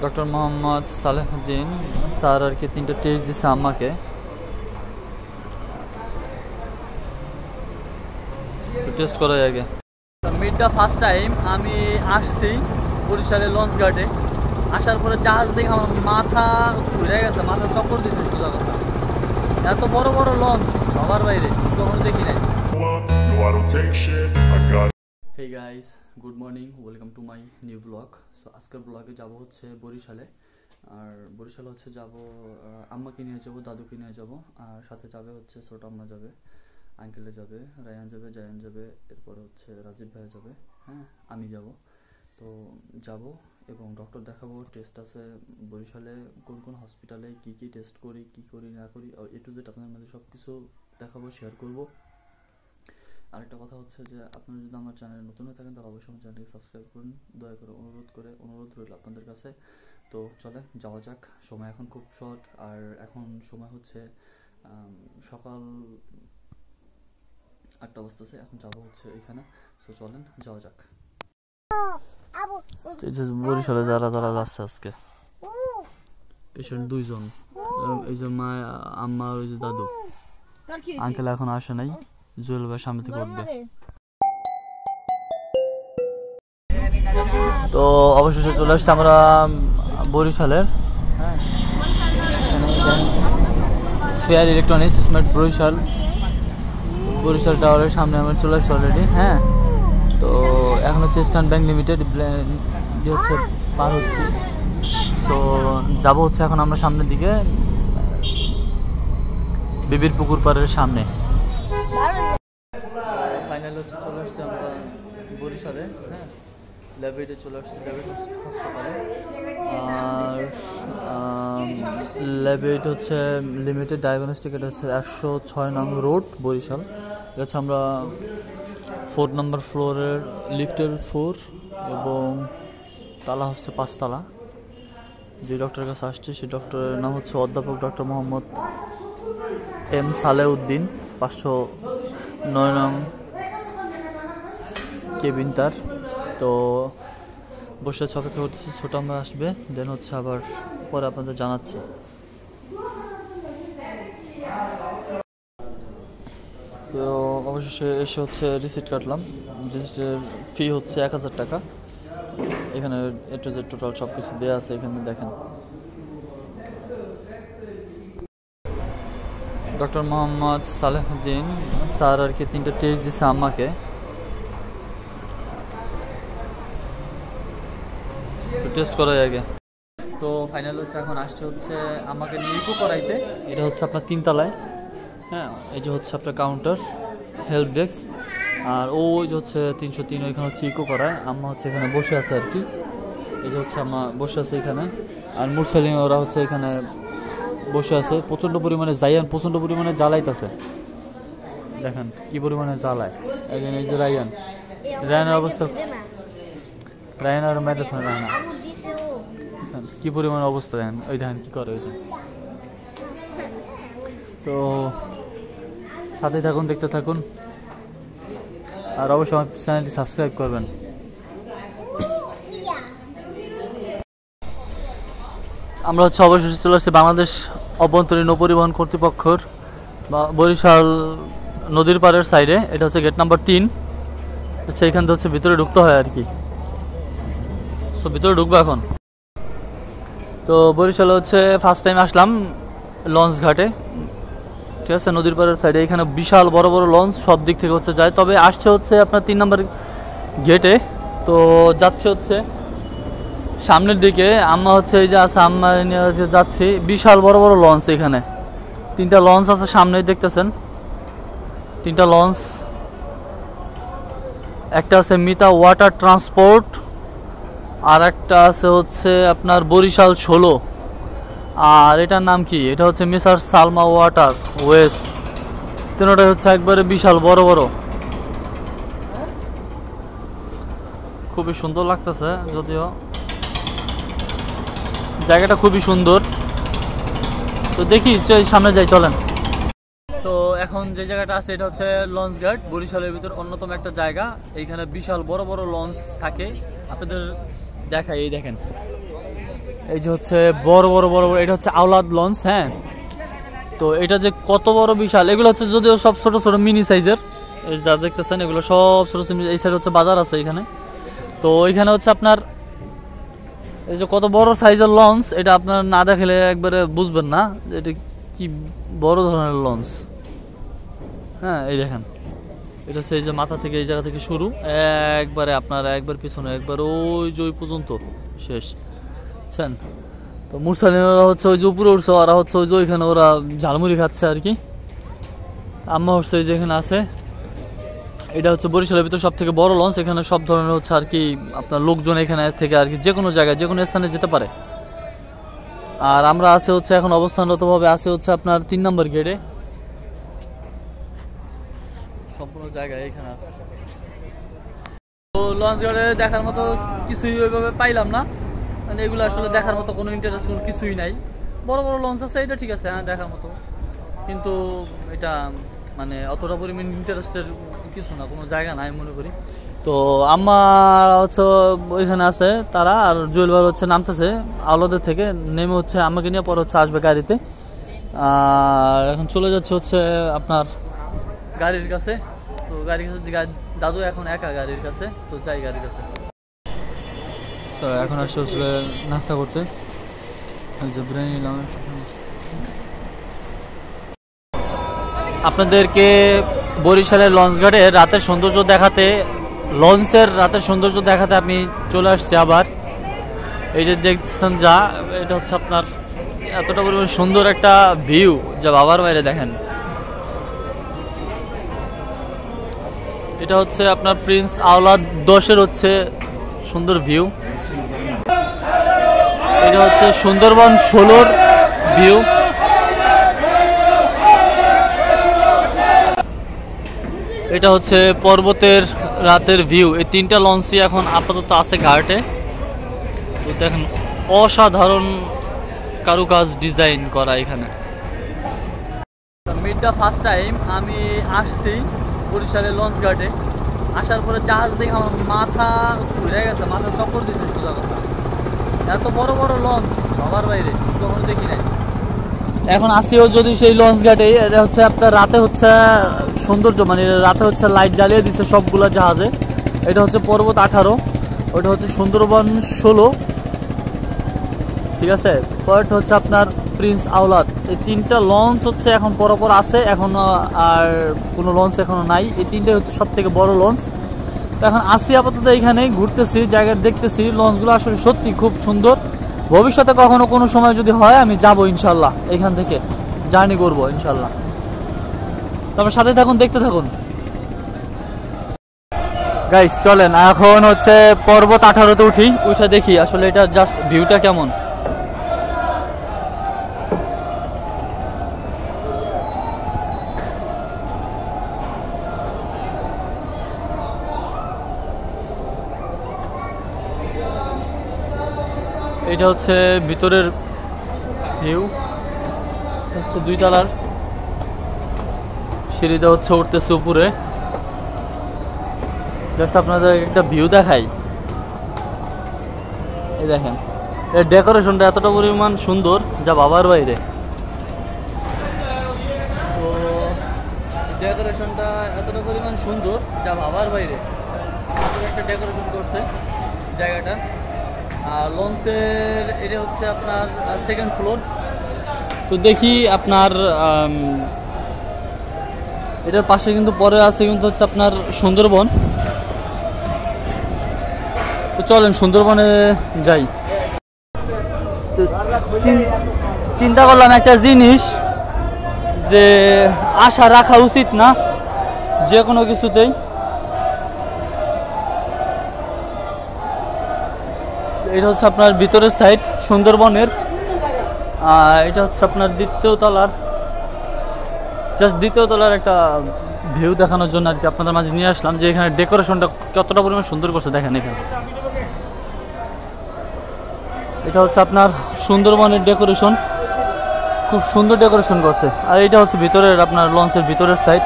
Doctor Mohammad Salehuddin sir আর কি 3টা test দিচ্ছে আমাকে। টেস্ট করাই আগে। মিট দ্য ফার্স্ট টাইম আমি আসছি বরিশালে লঞ্চ ঘাটে। আসার পরে জাহাজ দেখে আমার মাথা ঘুরে গেছে, মাথা চক্কর দিয়েছে। সোজা কথা, এত বড় বড় লঞ্চ বাবার বাইরে কখনো দেখি নাই। Hey guys, good morning, welcome to my new blog. So আজকের ব্লগে যাব হচ্ছে বরিশালে। আর বরিশালে হচ্ছে যাব আম্মাকে নিয়ে যাব, দাদুকে নিয়ে যাব, আর সাথে যাবে হচ্ছে ছোট আম্মা যাবে, আঙ্কেলে যাবে, রায়ান যাবে, জায়ান যাবে, এরপরে হচ্ছে রাজীব ভাইয়া যাবে, হ্যাঁ আমি যাব। তো যাব এবং ডক্টর দেখাবো, টেস্ট আছে বরিশালে কোন কোন হসপিটালে, কি কি টেস্ট করি, কি করি না করি, এ টু জেড আপনাদের মাঝে সব কিছু দেখাবো, শেয়ার করবো। আরেকটা কথা হচ্ছে যে আপনারা যদি আমার চ্যানেলে নতুন হয়ে থাকেন তাহলে অবশ্যই আমার চ্যানেলকে সাবস্ক্রাইব করুন, দয়া করে অনুরোধ রইল আপনাদের কাছে। তো চলে যাওয়া যাক। সময় এখন খুব শর্ট, আর এখন সময় হচ্ছে সকাল 8টা বাজতেছে। এখন যাবো হচ্ছে এখানে। সো চলেন যাওয়া যাক। বরিশালে যারা যারা যাচ্ছে আজকে পেশেন্ট 2 জন, এই যে মা, আম্মা, ওই যে দাদু। আঙ্কেল এখন আসে নাই, জুয়েল ভাই সামনে থেকে উঠবে। তো অবশেষে চলে আসছি আমরা বরিশালের, হ্যাঁ, ফেয়ার ইলেকট্রনিক্স স্মার্ট বরিশাল টাওয়ারের সামনে আমরা চলে আসছি অলরেডি। হ্যাঁ, তো এখন হচ্ছে ইস্টার্ন ব্যাংক লিমিটেড হচ্ছে পার হচ্ছে। তো যাবো হচ্ছে এখন আমরা সামনের দিকে, বিবির পুকুর পাড়ের সামনে। ফাইনাল হচ্ছে চলে আসছি আমরা বরিশালে, হ্যাঁ, ল্যাবেটে চলে আসছি, ল্যাবেট হাসপাতালে। আর ল্যাবেট হচ্ছে লিমিটেড ডায়াগনস্টিক, এটা হচ্ছে 106 নং রোড বরিশাল। এটা হচ্ছে আমরা 4 নম্বর ফ্লোরের লিফটের 4 এবং তালা হচ্ছে 5 তালা। যে ডক্টরের কাছে আসছে সেই ডক্টরের নাম হচ্ছে অধ্যাপক ডক্টর মোহাম্মদ এম সালেউদ্দিন, 509 নং কেবিন তার। তো বসে অপেক্ষা করতেছি, ছোট আমরা আসবে, দেন হচ্ছে আবার পরে আপনাদের জানাচ্ছি। তো অবশেষে এসে হচ্ছে রিসিট কাটলাম। রিসিটের ফি হচ্ছে 1000 টাকা। এখানে এ টু জেড টোটাল সব কিছু দেওয়া আছে, এখানে দেখেন। ডক্টর মোহাম্মদ সালেহুদ্দিন স্যার আর কি 3টা টেস্ট দিচ্ছে আমাকে। টেস্ট করাই আগে। তো ফাইনাল হচ্ছে এখন আসছে হচ্ছে আমাকে নিকো করাইতে। এটা হচ্ছে আপনার 3 তলায়, হ্যাঁ, এই যে হচ্ছে আপনার কাউন্টার, হেল্প ডেস্ক। আর ওই যে হচ্ছে 303, ওইখানে হচ্ছে ইকো করায়। আম্মা হচ্ছে এখানে বসে আছে আর কি, এই যে হচ্ছে আম্মা বসে আছে এখানে। আর মুরসালিন ওরা হচ্ছে এখানে বসে আছে। প্রচণ্ড পরিমাণে জায়ান প্রচণ্ড পরিমাণে জ্বালাইতেছে, দেখেন কি পরিমাণে জ্বালায়। এই যে রায়ানের অবস্থা, রায়ান আর মেয়েদের শোনে রায়না কি পরিমাণ অবস্থা, দেখেন ওই দেখেন কি করে। ওই তো সাথে থাকুন, দেখতে থাকুন, আর অবশ্যই আমার চ্যানেলটি সাবস্ক্রাইব করবেন। আমরা হচ্ছে অবশেষে চলে আসছি বাংলাদেশ অভ্যন্তরীণ নৌপরিবহন কর্তৃপক্ষর বা বরিশাল নদীর পাড়ের সাইডে। এটা হচ্ছে গেট নাম্বার 3। আচ্ছা, এখান থেকে হচ্ছে ভিতরে ঢুকতে হয় আর কি। তো ভিতরে ঢুকবো এখন। তো বরিশালে হচ্ছে ফার্স্ট টাইম আসলাম লঞ্চ ঘাটে, ঠিক আছে, নদীর পাড়ের সাইডে। এখানে বিশাল বড় বড় লঞ্চ সব দিক থেকে হচ্ছে যায়, তবে আসছে হচ্ছে আপনার 3 নম্বর গেটে। তো যাচ্ছে হচ্ছে সামনের দিকে। আম্মা হচ্ছে এই যে আছে, আম্মা নিয়ে হচ্ছে যাচ্ছি। বিশাল বড় বড় লঞ্চ, এখানে 3টা লঞ্চ আছে সামনেই দেখতেছেন, 3টা লঞ্চ। একটা আছে মিতা ওয়াটার ট্রান্সপোর্ট, আর একটা আছে হচ্ছে আপনার বরিশাল 16। আর এটার নাম কি, এটা হচ্ছে মিসার সালমা ওয়াটার ওয়েস। 3টাই হচ্ছে একবারে বিশাল বড় বড়, খুবই সুন্দর লাগতেছে। যদিও জায়গাটা খুবই সুন্দর। তো দেখি সামনে যাই, চলেন। তো এখন যে জায়গাটা আছে এটা হচ্ছে লঞ্চ ঘাট, বরিশালের ভিতর অন্যতম একটা জায়গা। এইখানে বিশাল বড় বড় লঞ্চ থাকে, আপনাদের দেখাই। এই দেখেন এই যে হচ্ছে বড় বড় বড় বড়, এটা হচ্ছে আওলাদ লঞ্চ। হ্যাঁ, তো এটা যে কত বড় বিশাল, এগুলো হচ্ছে যদিও সব ছোট ছোট মিনি সাইজের, এই যা দেখতেছেন এগুলো সব ছোট ছোট। এই সাইড হচ্ছে বাজার আছে এখানে, তো ওইখানে হচ্ছে আপনার এই যে কত বড় সাইজের লঞ্চ, এটা আপনার না দেখলে একবারে বুঝবেন না যে এটা কি বড় ধরনের লঞ্চ। হ্যাঁ, এই দেখেন, এটা হচ্ছে এই যে মাথা থেকে এই জায়গা থেকে শুরু, একবারে আপনার একবার পিছনে একবার ওই যে ওই পর্যন্ত শেষ, বুঝছেন? তো মুরসালিনরা হচ্ছে ওই যে উপরে উঠছে, ওরা হচ্ছে ওই যে ওইখানে ওরা ঝালমুড়ি খাচ্ছে আর কি। আম্মা হচ্ছে ওই যে এখানে আছে। এটা হচ্ছে বরিশালের ভিতরে সব থেকে বড় লঞ্চ, এখানে সব ধরনের হচ্ছে আর কি আপনার লোকজন এখানে থেকে আর কি যে কোনো জায়গায় যে কোনো স্থানে যেতে পারে। আর আমরা আছে হচ্ছে এখন অবস্থানরত ভাবে আছে হচ্ছে আপনার 3 নম্বর গেটে, সম্পূর্ণ জায়গায় এখানে আছে। তো লঞ্চ ঘাটে দেখার মতো কিছুই ওইভাবে পাইলাম না, মানে এগুলো আসলে দেখার মতো কোনো ইন্টারেস্ট কিছুই নাই। বড় বড় লঞ্চ আছে, এটা ঠিক আছে, হ্যাঁ দেখার মতো, কিন্তু এটা মানে অতটা পরিমাণ ইন্টারেস্টের কিছু না, কোনো জায়গা নাই মনে করি। তো আম্মা হচ্ছে ওইখানে আছে তারা, আর জুয়েল ভাই হচ্ছে নামতেছে আওলাদের থেকে, নেমে হচ্ছে আমাকে নিয়ে পরে হচ্ছে আসবে গাড়িতে। আর এখন চলে যাচ্ছে হচ্ছে আপনার গাড়ির কাছে। তো গাড়ির কাছে দাদু এখন একা গাড়ির কাছে, তো যাই গাড়ির কাছে। তো এখন আসছে হচ্ছে নাস্তা করতে, আপনাদেরকে বরিশালের লঞ্চঘাটে রাতের সৌন্দর্য দেখাতে, লঞ্চের রাতের সৌন্দর্য দেখাতে আমি চলে আসছি আবার। এই যে দেখছেন যা, এটা হচ্ছে আপনার এতটা পরিমাণ সুন্দর একটা ভিউ যা বাবার বাইরে দেখেন। এটা হচ্ছে আপনার প্রিন্স আওলাদ 10-এর হচ্ছে সুন্দর ভিউ। এটা হচ্ছে সুন্দরবন 16-র ভিউ। এটা হচ্ছে পর্বতের রাতের ভিউ। এই 3টা লঞ্চই এখন আপাতত আছে ঘাটে। তো দেখেন অসাধারণ কারুকাজ ডিজাইন করা এখানে। মিড দ্য ফার্স্ট টাইম আমি আসছি বরিশালের লঞ্চ ঘাটে। আসার পরে জাহাজ দেখে আমার মাথা ঘুরে গেছে, মাথা চক্কর দিয়েছে সোজা কথা। এত বড় বড় লঞ্চ বাবার বাইরে কখনো দেখি নাই। এখন আসিও যদি সেই লঞ্চ ঘাটে, এটা হচ্ছে আপনার রাতে হচ্ছে সৌন্দর্য, মানে রাতে হচ্ছে লাইট জ্বালিয়ে দিচ্ছে সবগুলো জাহাজে। এটা হচ্ছে পর্বত 18, ওটা হচ্ছে সুন্দরবন 16, ঠিক আছে। পরেরটা হচ্ছে আপনার প্রিন্স আওলাদ। এই 3টা লঞ্চ হচ্ছে এখন পরপর আছে, এখন আর কোনো লঞ্চ এখনো নাই। এই 3টাই হচ্ছে সব থেকে বড় লঞ্চ। তো এখন আসি আপাতত এইখানে ঘুরতেছি, জায়গা দেখতেছি। লঞ্চগুলো আসলে সত্যি খুব সুন্দর। ভবিষ্যতে কখনো কোনো সময় যদি হয় আমি যাব ইনশাল্লাহ, এখান থেকে জার্নি করবো ইনশাল্লাহ। তবে সাথে থাকুন, দেখতে থাকুন গাইস। চলেন এখন হচ্ছে পর্বত 18-তে উঠে দেখি আসলে এটা জাস্ট ভিউটা কেমন। এটা হচ্ছে ভিতরের ভিউ, হচ্ছে 2 তলার সিঁড়িটা হচ্ছে উঠতেছে উপরে। জাস্ট আপনাদের একটা ভিউ দেখাই, এই দেখেন এর ডেকোরেশনটা এতটা পরিমাণ সুন্দর যা বাবার বাইরে। তো ডেকোরেশনটা এতটা পরিমাণ সুন্দর যা বাবার বাইরে, একটা ডেকোরেশন করছে জায়গাটা। আর লঞ্চের এটা হচ্ছে আপনার 2nd ফ্লোর। তো দেখি আপনার এটার পাশে কিন্তু পরে আছে কিন্তু হচ্ছে আপনার সুন্দরবন। তো চলেন সুন্দরবনে যাই। চিন্তা করলাম একটা জিনিস, যে আশা রাখা উচিত না যে কোনো কিছুতেই। এটা হচ্ছে আপনার ভিতরের সাইড সুন্দরবনের, এটা হচ্ছে আপনার 2য় তলার, জাস্ট 2য় তলার একটা ভিউ দেখানোর জন্য আর কি আপনাদের মাঝে নিয়ে আসলাম, যে এখানে ডেকোরেশনটা কতটা পরিমাণ সুন্দর করছে দেখেন। এখানে এটা হচ্ছে আপনার সুন্দরবনের ডেকোরেশন, খুব সুন্দর ডেকোরেশন করছে। আর এটা হচ্ছে ভিতরের আপনার লঞ্চের ভিতরের সাইড,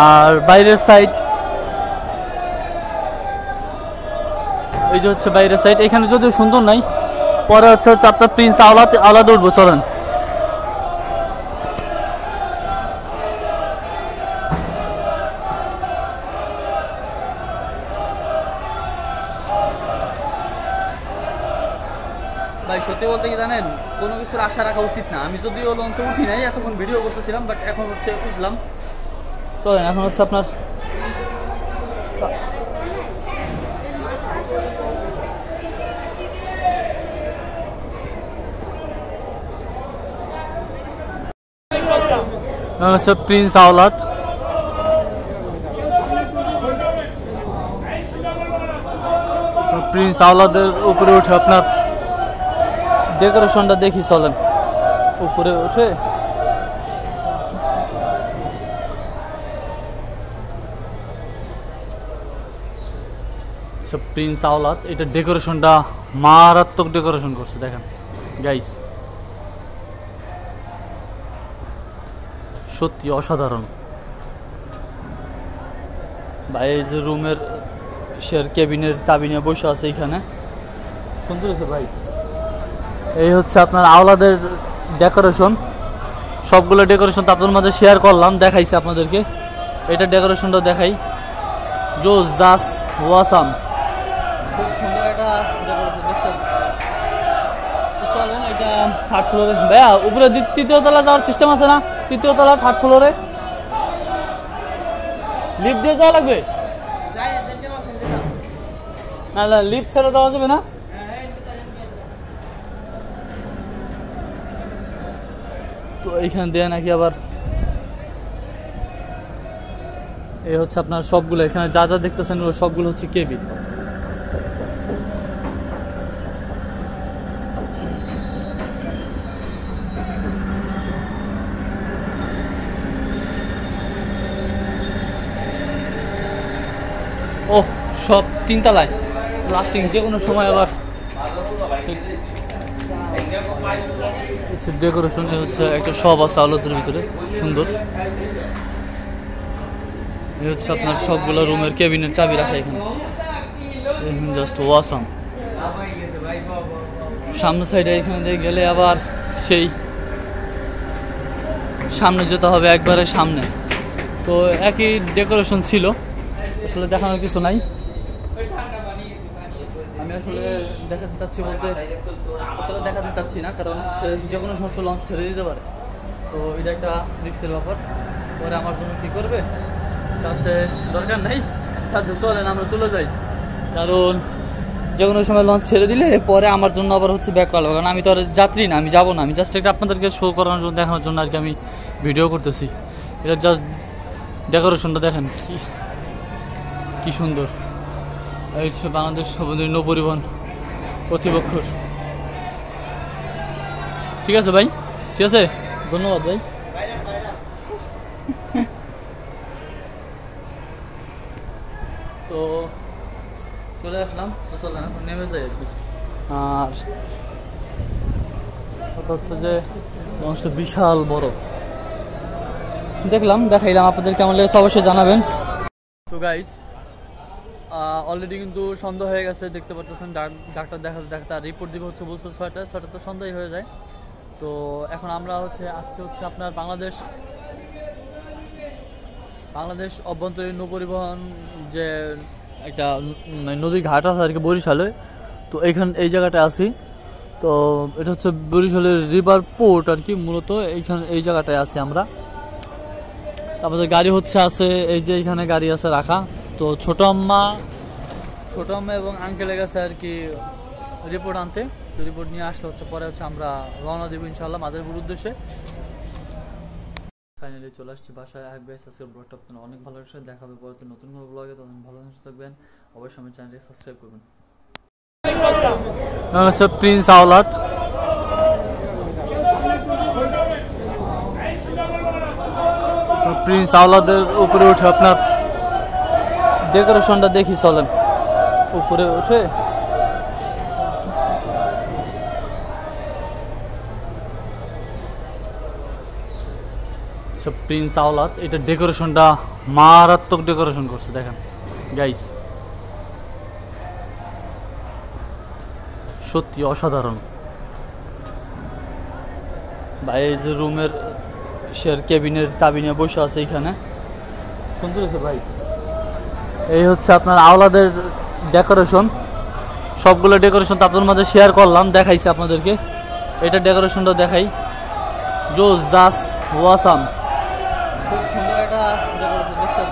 আর বাইরের সাইড এই যে হচ্ছে বাইরের সাইড। এখানে যদিও সুন্দর নাই, পরে হচ্ছে আপনার প্রিন্স আওলাদে উঠবো, চলেন। ভাই সত্যি বলতে কি জানেন, কোনো কিছুর আশা রাখা উচিত না। আমি যদিও লঞ্চে উঠি নাই, এতক্ষণ ভিডিও করতেছিলাম, বাট এখন হচ্ছে উঠলাম। চলেন এখন হচ্ছে আপনার হচ্ছে প্রিন্স আওলাদ। প্রিন্স আওলাদের উপরে উঠে আপনার ডেকোরেশনটা দেখি, চলেন উপরে উঠে। প্রিন্স আওলাদ, এটা ডেকোরেশনটা মারাত্মক ডেকোরেশন করছে, দেখেন গাইস, সত্যি অসাধারণ ভাই। এই যে রুমের কেবিনের চাবি নিয়ে বসে আছে এখানে, সুন্দর আছে ভাই। এই হচ্ছে আপনার আওলাদের ডেকোরেশন, সবগুলো ডেকোরেশন তো আপনাদের মাঝে শেয়ার করলাম, দেখাইছি আপনাদেরকে। এটা ডেকোরেশনটা দেখাই, জোস জাস ওয়াসাম, খুব সুন্দর একটা ডেকোরেশন দেখছেন। চলেন এটা থার্ড ফ্লোরে। ভাইয়া উপরে তৃতীয় তলা যাওয়ার সিস্টেম আছে না? তৃতীয় তলা থার্ড ফ্লোরে লিফট দিয়ে যাওয়া লাগবে না? লিফট ছেড়ে দেওয়া যাবে না? তো এইখান দিয়ে নাকি আবার এই হচ্ছে আপনার সবগুলো, এখানে যা যা দেখতেছেন সবগুলো হচ্ছে কেবিন। ও সব তিনতলায় লাস্টিং, যে কোনো সময় আবার ডেকোরেশন হচ্ছে একটা সব আছে আলোতের ভিতরে, সুন্দর। এই হচ্ছে আপনার সবগুলো রুমের কেবিনের চাবি রাখা এখানে, জাস্ট ওয়াসাম। সামনে সাইডে এখানে দিয়ে গেলে আবার সেই সামনে যেতে হবে, একবারে সামনে। তো একই ডেকোরেশন ছিল, আসলে দেখানোর কিছু নাই। আমি আসলে দেখাতে চাচ্ছি বলতে অতটা দেখাতে চাচ্ছি না, কারণ হচ্ছে যে কোনো সমস্ত লঞ্চ ছেড়ে দিতে পারে, তো এটা একটা রিস্কের ব্যাপার। পরে আমার জন্য কী করবে, কাছে দরকার নাই, তাহলে চলেন আমরা চলে যাই। কারণ যে কোনো সময় লঞ্চ ছেড়ে দিলে পরে আমার জন্য আবার হচ্ছে ব্যাক করা, কারণ আমি তো আর যাত্রী না, আমি যাবো না। আমি জাস্ট একটা আপনাদেরকে শো করানোর জন্য, দেখানোর জন্য আর কি আমি ভিডিও করতেছি। এটা জাস্ট ডেকোরেশনটা দেখেন কি সুন্দর। এই হচ্ছে বাংলাদেশ সামুদ্রিক নৌ পরিবহন কর্তৃপক্ষর। ঠিক আছে ভাই, ঠিক আছে, ধন্যবাদ ভাই। তো চলে আসলাম, চলেন এখন নেমে যাই আর কি। আর কথা হচ্ছে যে লঞ্চটা বিশাল বড়, দেখলাম, দেখাইলাম আপনাদের, কেমন লেগেছে অবশ্যই জানাবেন। তো গাইস অলরেডি কিন্তু সন্ধ্যা হয়ে গেছে, দেখতে পাচ্ছেন। ডাক্তার দেখাতে আর রিপোর্ট দিবে হচ্ছে বলছে 6টা তো সন্ধ্যাই হয়ে যায়। তো এখন আমরা হচ্ছে আসছে হচ্ছে আপনার বাংলাদেশ অভ্যন্তরীণ নৌ পরিবহন যে একটা নদীর ঘাট আছে আর কি বরিশালে, তো এই জায়গাটায় আছি। তো এটা হচ্ছে বরিশালের রিভার পোর্ট আর কি, মূলত এই জায়গাটায় আছি আমরা। আমাদের গাড়ি হচ্ছে আছে, এই যে এখানে গাড়ি আছে রাখা। তো ছোট আম্মা এবং আঙ্কেলের কাছে আর কি রিপোর্ট আনতে, তো রিপোর্ট নিয়ে আসলে হচ্ছে পরে হচ্ছে আমরা রওনা দেবো ইনশাআল্লাহ মাদারীপুর উদ্দেশ্যে। ফাইনালি চলে আসছি বাসায়। আজকের ব্লগটা আপনারা অনেক ভালো লাগছে, দেখা হবে পরে নতুন কোনো ব্লগে। তখন ভালো থাকবেন, অবশ্যই আমার চ্যানেলটি সাবস্ক্রাইব করবেন। প্রিন্স আওলাদ, প্রিন্স আওলাদের উপরে উঠে আপনার ডেকোরেশনটা দেখি, চলেন উপরে উঠে। প্রিন্স আওলাদ, এটা ডেকোরেশনটা মারাত্মক ডেকোরেশন করছে, দেখেন গাইস, সত্যি অসাধারণ। ভাই এই যে রুমের শেয়ার কেবিনের চাবি নিয়ে বসে আছে এইখানে, সুন্দর আছে ভাই। এই হচ্ছে আপনার আওলাদের ডেকোরেশন, সবগুলো ডেকোরেশন তো আপনাদের মাঝে শেয়ার করলাম, দেখাইছি আপনাদেরকে। এটা ডেকোরেশনটা দেখাই, জোস জাস ওয়াসাম, খুব সুন্দর একটা ডেকোরেশন দেখছেন।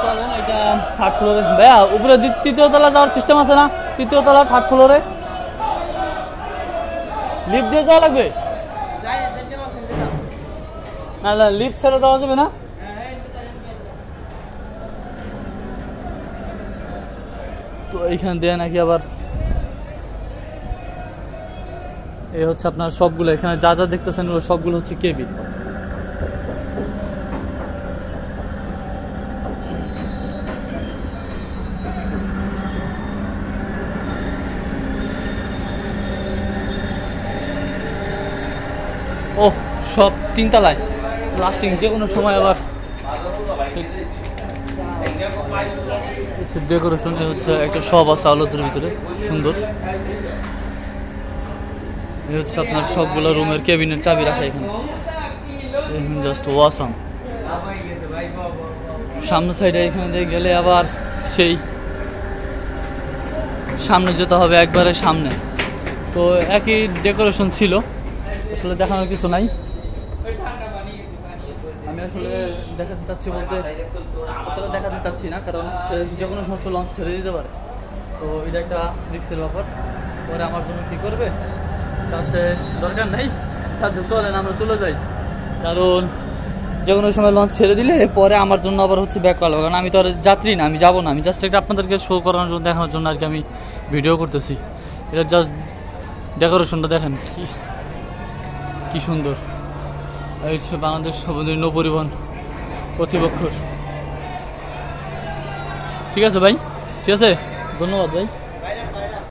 চলেন এটা থার্ড ফ্লোরে, ভাইয়া উপরে তৃতীয় তলা যাওয়ার সিস্টেম আছে না? তৃতীয় তলা থার্ড ফ্লোরে লিফট দিয়ে যাওয়া লাগবে না? লিফট ছেড়ে দেওয়া যাবে না? তো এইখান দিয়ে নাকি আবার এই হচ্ছে আপনার সবগুলো, এখানে যা যা দেখতেছেন সবগুলো হচ্ছে কেবিন। ও সব তিনতলায় লাস্টিং, যে কোনো সময় আবার ডেকোরেশন হচ্ছে একটা সব আছে আলোতের ভিতরে, সুন্দর। এই হচ্ছে আপনার সবগুলো রুমের কেবিনের চাবি রাখা এখানে, জাস্ট ওয়াসাম। সামনের সাইডে এখানে দিয়ে গেলে আবার সেই সামনে যেতে হবে, একবারে সামনে। তো একই ডেকোরেশন ছিল, আসলে দেখানোর কিছু নাই। আমি আসলে দেখাতে চাচ্ছি বলতে অতটা দেখাতে চাচ্ছি না, কারণ যে কোনো সমস্যা লঞ্চ ছেড়ে দিতে পারে, তো এটা একটা রিস্কের ব্যাপার। পরে আমার জন্য কী করবে তাছে দরকার নাই, তাছে চলেন আমরা চলে যাই, কারণ যে কোনো সময় লঞ্চ ছেড়ে দিলে পরে আমার জন্য আবার হচ্ছে ব্যাক করা লাগবে। কারণ আমি তো আর যাত্রী না, আমি যাবো না, আমি জাস্ট একটা আপনাদেরকে শো করানোর জন্য, দেখানোর জন্য আর কি আমি ভিডিও করতেছি। এটা জাস্ট ডেকোরেশনটা দেখেন কি সুন্দর। এই হচ্ছে বাংলাদেশ সমুদ্র নৌপরিবহন কর্তৃপক্ষর। ঠিক আছে ভাই, ঠিক আছে, ধন্যবাদ ভাই।